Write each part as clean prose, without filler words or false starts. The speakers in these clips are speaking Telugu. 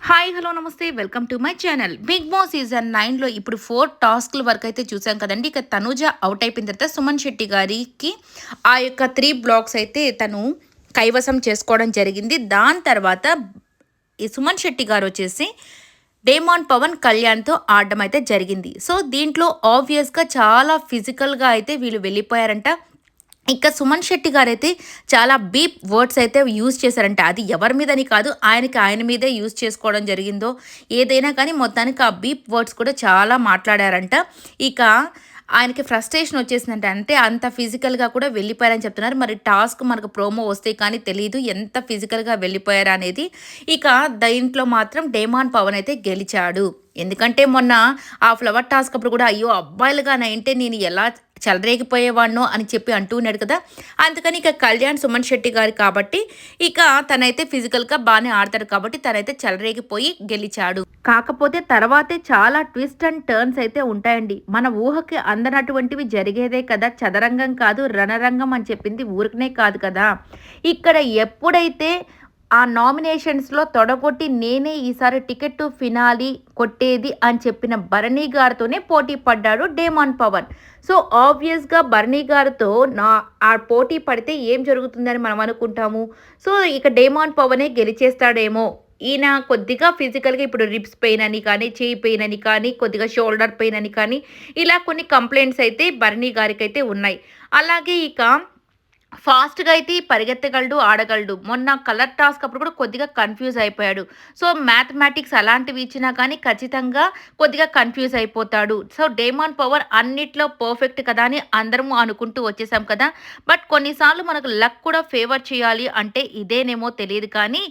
హాయ్ హలో నమస్తే welcome to my channel. Big boss season 9లో ఇప్పుడు 4 టాస్క్ల వరకు అయితే చూసాం కదండి. ఇక తనుజ అవుట్ అయిపోయిన తర్వాత సుమన్ శెట్టి గారికి ఆ యొక్క 3 బ్లాక్స్ అయితే తను కైవసం చేసుకోవడం జరిగింది. దాని తర్వాత ఈ సుమన్ శెట్టి గారు వచ్చేసి డేమాన్ పవన్ కళ్యాణ్తో ఆడడం అయితే జరిగింది. సో దీంట్లో ఆబ్వియస్గా చాలా ఫిజికల్గా అయితే వీళ్ళు వెళ్ళిపోయారంట. ఇక సుమన్ శెట్టి గారైతే చాలా బీప్ వర్డ్స్ అయితే యూజ్ చేశారంట. అది ఎవరి మీదని కాదు, ఆయన మీదే యూజ్ చేసుకోవడం జరిగిందో ఏదైనా కానీ మొత్తానికి ఆ బీప్ వర్డ్స్ కూడా చాలా మాట్లాడారంట. ఇక ఆయనకి ఫ్రస్ట్రేషన్ వచ్చేసిందంట. అంటే అంత ఫిజికల్గా కూడా వెళ్ళిపోయారని చెప్తున్నారు. మరి టాస్క్ మనకు ప్రోమో వస్తే కానీ తెలియదు ఎంత ఫిజికల్గా వెళ్ళిపోయారా అనేది. ఇక దీంట్లో మాత్రం డేమాన్ పవన్ అయితే గెలిచాడు. ఎందుకంటే మొన్న ఆ ఫ్లవర్ టాస్క్ అప్పుడు కూడా అయ్యో అబ్బాయిలుగా నైంటే నేను ఎలా చెలరేగిపోయేవాడినో అని చెప్పి అంటూ ఉన్నాడు కదా. అందుకని ఇక కళ్యాణ్ సుమన్ శెట్టి గారు కాబట్టి ఇక తనైతే ఫిజికల్గా బాగానే ఆడతాడు కాబట్టి తనైతే చెలరేగిపోయి గెలిచాడు. కాకపోతే తర్వాతే చాలా ట్విస్ట్ అండ్ టర్న్స్ అయితే ఉంటాయండి. మన ఊహకి అందనటువంటివి జరిగేదే కదా. చదరంగం కాదు రణరంగం అని చెప్పింది ఊరికనే కాదు కదా. ఇక్కడ ఎప్పుడైతే ఆ నామినేషన్స్లో తొడగొట్టి నేనే ఈసారి టికెట్ టు ఫినాలి కొట్టేది అని చెప్పిన భరణి గారితోనే పోటీ పడ్డాడు డేమాన్ పవన్. సో ఆబ్వియస్గా భరణి గారితో ఆ పోటీ పడితే ఏం జరుగుతుందని మనం అనుకుంటాము. సో ఇక డేమాన్ పవనే గెలిచేస్తాడేమో. ఈయన కొద్దిగా ఫిజికల్గా ఇప్పుడు రిబ్స్ పెయిన్ అని కానీ చేయి పెయిన్ అని కానీ కొద్దిగా షోల్డర్ పెయిన్ అని కానీ ఇలా కొన్ని కంప్లైంట్స్ అయితే భరణి గారికి అయితే ఉన్నాయి. అలాగే ఇక ఫాస్ట్గా అయితే పరిగెత్తగలడు, ఆడగలడు. మొన్న కలర్ టాస్క్ అప్పుడు కూడా కొద్దిగా కన్ఫ్యూజ్ అయిపోయాడు. సో మ్యాథమెటిక్స్ అలాంటివి ఇచ్చినా కానీ ఖచ్చితంగా కొద్దిగా కన్ఫ్యూజ్ అయిపోతాడు. సో డేమాన్ పవర్ అన్నిట్లో పర్ఫెక్ట్ కదా అని అందరము అనుకుంటూ వచ్చేసాం కదా. బట్ కొన్నిసార్లు మనకు లక్ కూడా ఫేవర్ చేయాలి అంటే ఇదేనేమో తెలియదు. కానీ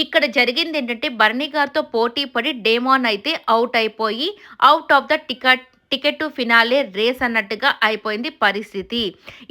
ఇక్కడ జరిగింది ఏంటంటే భరణి గారితో పోటీ పడి డేమాన్ అయితే అవుట్ అయిపోయి out of the ticket to finale race అన్నట్టుగా అయిపోయింది పరిస్థితి.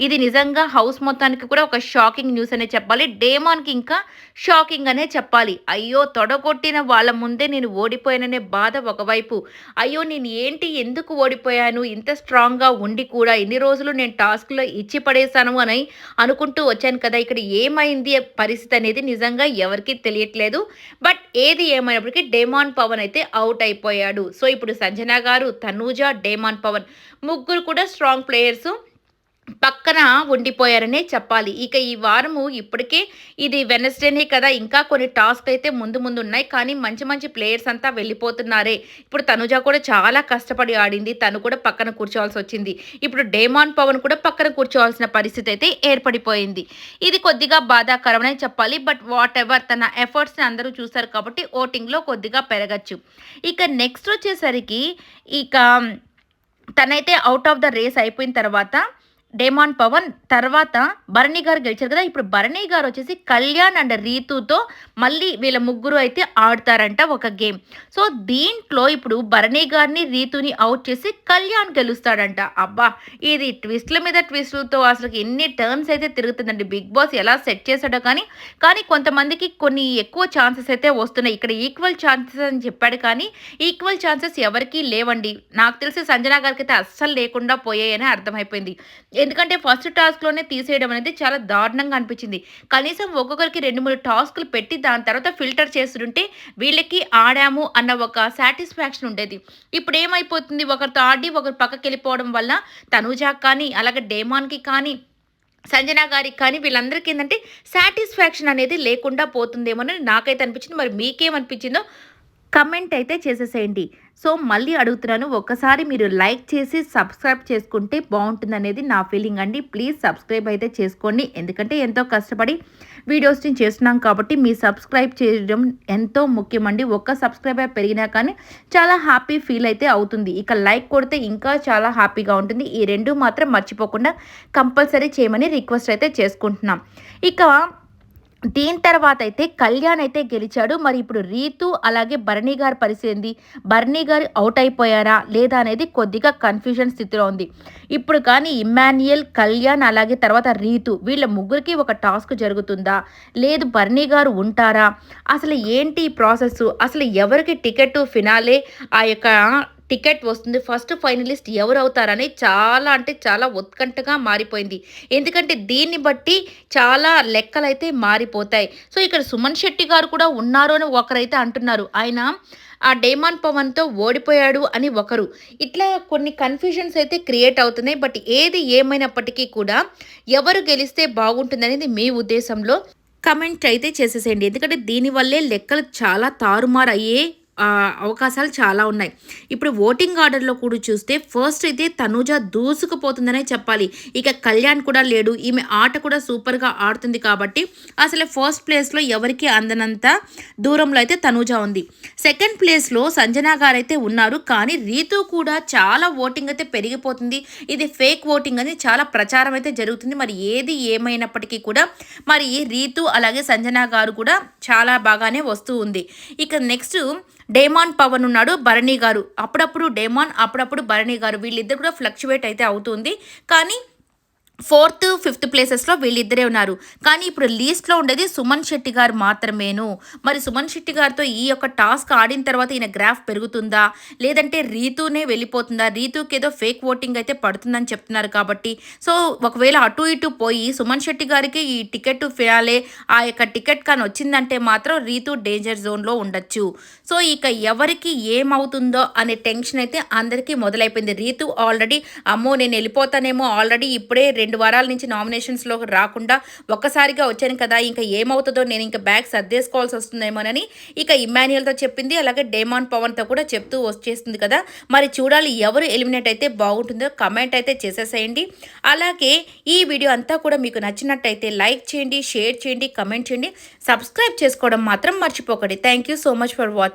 ఇది నిజంగా హౌస్ మొత్తానికి కూడా ఒక షాకింగ్ న్యూస్ అనే చెప్పాలి. డేమాన్కి ఇంకా షాకింగ్ అనే చెప్పాలి. అయ్యో తొడగొట్టిన వాళ్ళ ముందే నేను ఓడిపోయాననే బాధ ఒకవైపు, అయ్యో నేను ఏంటి ఎందుకు ఓడిపోయాను ఇంత స్ట్రాంగ్గా ఉండి కూడా ఇన్ని రోజులు నేను టాస్క్లో ఇచ్చి పడేశాను అని అనుకుంటూ వచ్చాను కదా. ఇక్కడ ఏమైంది పరిస్థితి అనేది నిజంగా ఎవరికి తెలియట్లేదు. బట్ ఏది ఏమైనప్పటికీ డేమాన్ పవన్ అయితే అవుట్ అయిపోయాడు. సో ఇప్పుడు సంజన గారు, తనూజ, డేమాన్ పవన్ ముగ్గురు కూడా స్ట్రాంగ్ ప్లేయర్స్ పక్కన ఉండిపోయారనే చెప్పాలి. ఇక ఈ వారము ఇప్పటికే ఇది వెనస్డేనే కదా, ఇంకా కొన్ని టాస్క్ అయితే ముందు ఉన్నాయి. కానీ మంచి మంచి ప్లేయర్స్ అంతా వెళ్ళిపోతున్నారే. ఇప్పుడు తనుజ కూడా చాలా కష్టపడి ఆడింది, తను కూడా పక్కన కూర్చోవాల్సి వచ్చింది. ఇప్పుడు డేమాన్ పవన్ కూడా పక్కన కూర్చోవాల్సిన పరిస్థితి అయితే ఏర్పడిపోయింది. ఇది కొద్దిగా బాధాకరమనే చెప్పాలి. బట్ వాట్ ఎవర్, తన ఎఫర్ట్స్ని అందరూ చూస్తారు కాబట్టి ఓటింగ్లో కొద్దిగా పెరగచ్చు. ఇక నెక్స్ట్ వచ్చేసరికి ఇక తనైతే అవుట్ ఆఫ్ ద రేస్ అయిపోయిన తర్వాత డేమాన్ పవన్ తర్వాత భరణి గారు గెలిచారు కదా. ఇప్పుడు భరణి గారు వచ్చేసి కళ్యాణ్ అండ్ రీతుతో మళ్ళీ వీళ్ళ ముగ్గురు అయితే ఆడతారంట ఒక గేమ్. సో దీంట్లో ఇప్పుడు భరణి గారిని రీతుని అవుట్ చేసి కళ్యాణ్ గెలుస్తాడంట. అబ్బా ఇది ట్విస్ట్ల మీద ట్విస్టులతో అసలు ఎన్ని టర్న్స్ అయితే తిరుగుతుందండి. బిగ్ బాస్ ఎలా సెట్ చేశాడో కానీ కొంతమందికి కొన్ని ఎక్కువ ఛాన్సెస్ అయితే వస్తున్నాయి. ఇక్కడ ఈక్వల్ ఛాన్సెస్ అని చెప్పాడు కానీ ఈక్వల్ ఛాన్సెస్ ఎవరికీ లేవండి. నాకు తెలిసి సంజన గారికి అయితే అస్సలు లేకుండా పోయాయని అర్థమైపోయింది. ఎందుకంటే ఫస్ట్ టాస్క్లోనే తీసేయడం అనేది చాలా దారుణంగా అనిపించింది. కనీసం ఒక్కొక్కరికి 2-3 టాస్క్లు పెట్టి దాని తర్వాత ఫిల్టర్ చేస్తుంటే వీళ్ళకి ఆడాము అన్న ఒక సాటిస్ఫాక్షన్ ఉండేది. ఇప్పుడు ఏమైపోతుంది, ఒకరితో ఆడి ఒకరు పక్కకి వెళ్ళిపోవడం వల్ల తనూజాకి కానీ అలాగే డేమాన్కి కానీ సంజన గారికి కానీ వీళ్ళందరికీ ఏంటంటే సాటిస్ఫాక్షన్ అనేది లేకుండా పోతుందేమోనని నాకైతే అనిపించింది. మరి మీకేమనిపించిందో కమెంట్ అయితే చేసేసేయండి. సో మళ్ళీ అడుగుతున్నాను, ఒక్కసారి మీరు లైక్ చేసి సబ్స్క్రైబ్ చేసుకుంటే బాగుంటుందనేది నా ఫీలింగ్ అండి. ప్లీజ్ సబ్స్క్రైబ్ అయితే చేసుకోండి. ఎందుకంటే ఎంతో కష్టపడి వీడియోస్ని చేస్తున్నాం కాబట్టి మీ సబ్స్క్రైబ్ చేయడం ఎంతో ముఖ్యమండి. ఒక్క సబ్స్క్రైబర్ పెరిగినా కానీ చాలా హ్యాపీ ఫీల్ అయితే అవుతుంది. ఇక లైక్ కొడితే ఇంకా చాలా హ్యాపీగా ఉంటుంది. ఈ రెండు మాత్రం మర్చిపోకుండా కంపల్సరీ చేయమని రిక్వెస్ట్ అయితే చేసుకుంటున్నాం. ఇక దీని తర్వాత అయితే కళ్యాణ్ అయితే గెలిచాడు. మరి ఇప్పుడు రీతు అలాగే భరణి గారి పరిస్థితి, భరణి గారు అవుట్ అయిపోయారా లేదా అనేది కొద్దిగా కన్ఫ్యూజన్ స్థితిలో ఉంది. ఇప్పుడు కానీ ఇమ్మాన్యుయల్, కళ్యాణ్ అలాగే తర్వాత రీతు వీళ్ళ ముగ్గురికి ఒక టాస్క్ జరుగుతుందా, లేదు భరణి గారు ఉంటారా, అసలు ఏంటి ఈ ప్రాసెస్, అసలు ఎవరికి టికెట్ ఫినాలే ఆ యొక్క టికెట్ వస్తుంది. ఫస్ట్ ఫైనలిస్ట్ ఎవరవుతారని చాలా అంటే చాలా ఉత్కంఠగా మారిపోయింది. ఎందుకంటే దీన్ని బట్టి చాలా లెక్కలైతే మారిపోతాయి. సో, ఇక్కడ సుమన్ శెట్టి గారు కూడా ఉన్నారు అని ఒకరైతే అంటున్నారు. ఆయన ఆ 'డేమాన్ పవన్‌తో' ఓడిపోయాడు అని ఒకరు. ఇట్లా కొన్ని కన్‌ఫ్యూజన్స్ అయితే క్రియేట్ అవుతున్నాయి. బట్ ఏది ఏమైనప్పటికీ కూడా ఎవరు గెలిస్తే బాగుంటుందనేది మీ ఉద్దేశంలో కమెంట్ అయితే చేసేసేయండి. ఎందుకంటే దీనివల్లే లెక్కలు చాలా తారుమారయ్యే అవకాశాలు చాలా ఉన్నాయి. ఇప్పుడు ఓటింగ్ ఆర్డర్‌లో కూడా చూస్తే ఫస్ట్ అయితే తనూజ దూసుకుపోతుందనే చెప్పాలి. ఇక కళ్యాణ్ కూడా లేడు. ఈమె ఆట కూడా సూపర్‌గా ఆడుతుంది కాబట్టి అసలు ఫస్ట్ ప్లేస్‌లో ఎవరికీ అందనంత దూరంలో అయితే తనూజ ఉంది. సెకండ్ ప్లేస్‌లో సంజన గారైతే ఉన్నారు. కానీ రీతు కూడా చాలా ఓటింగ్ అయితే పెరిగిపోతుంది. ఇది ఫేక్ ఓటింగ్ అని చాలా ప్రచారం అయితే జరుగుతుంది. మరి ఏది ఏమైనప్పటికీ కూడా మరి రీతు అలాగే సంజన గారు కూడా చాలా బాగానే వస్తూ ఉంది. ఇక నెక్స్ట్ 'డేమాన్ పవన్' ఉన్నాడు. 'భరణి' గారు. అప్పుడప్పుడు 'డేమాన్' అప్పుడప్పుడు 'భరణి' గారు. వీళ్ళిద్దరు కూడా ఫ్లక్చువేట్ అయితే అవుతుంది. కానీ ఫోర్త్, ఫిఫ్త్ ప్లేసెస్‌లో వీళ్ళిద్దరే ఉన్నారు. కానీ ఇప్పుడు లీస్ట్‌లో ఉండేది సుమన్ శెట్టి గారు మాత్రమేను. మరి సుమన్ శెట్టి గారితో ఈ యొక్క టాస్క్ ఆడిన తర్వాత ఈయన గ్రాఫ్ పెరుగుతుందా? లేదంటే రీతూనే వెళ్ళిపోతుందా? రీతూకేదో ఫేక్ ఓటింగ్ అయితే పడుతుందని చెప్తున్నారు కాబట్టి, సో ఒకవేళ అటు ఇటు పోయి సుమన్ శెట్టి గారికి ఈ టికెట్ ఫినాలే ఆ యొక్క టికెట్ కానీ వచ్చిందంటే మాత్రం రీతూ డేంజర్ జోన్‌లో ఉండొచ్చు. సో ఇక ఎవరికి ఏమవుతుందో అనే టెన్షన్ అయితే అందరికీ మొదలైపోయింది. రీతూ ఆల్రెడీ అమ్మో! నేను వెళ్ళిపోతానేమో ఆల్రెడీ ఇప్పుడే 2 వారాల నుంచి నామినేషన్స్‌లోకి రాకుండా ఒక్కసారిగా వచ్చాను కదా! ఇంక ఏమవుతదో నేను ఇంక బ్యాగ్ సర్దేసుకోవాల్సి వస్తుందేమోనని ఇక ఇమ్మాన్యుయల్‌తో చెప్పింది. అలాగే 'డేమాన్ పవన్‌తో' కూడా చెప్తూ వచ్చేస్తుంది కదా! మరి చూడాలి ఎవరు ఎలిమినేట్ అయితే బాగుంటుందో కమెంట్ అయితే చేసేసేయండి. అలాగే ఈ వీడియో అంతా కూడా మీకు నచ్చినట్టయితే లైక్ చేయండి, షేర్ చేయండి, కమెంట్ చేయండి. సబ్స్క్రైబ్ చేసుకోవడం మాత్రం మర్చిపోకండి. Thank you so much for watching.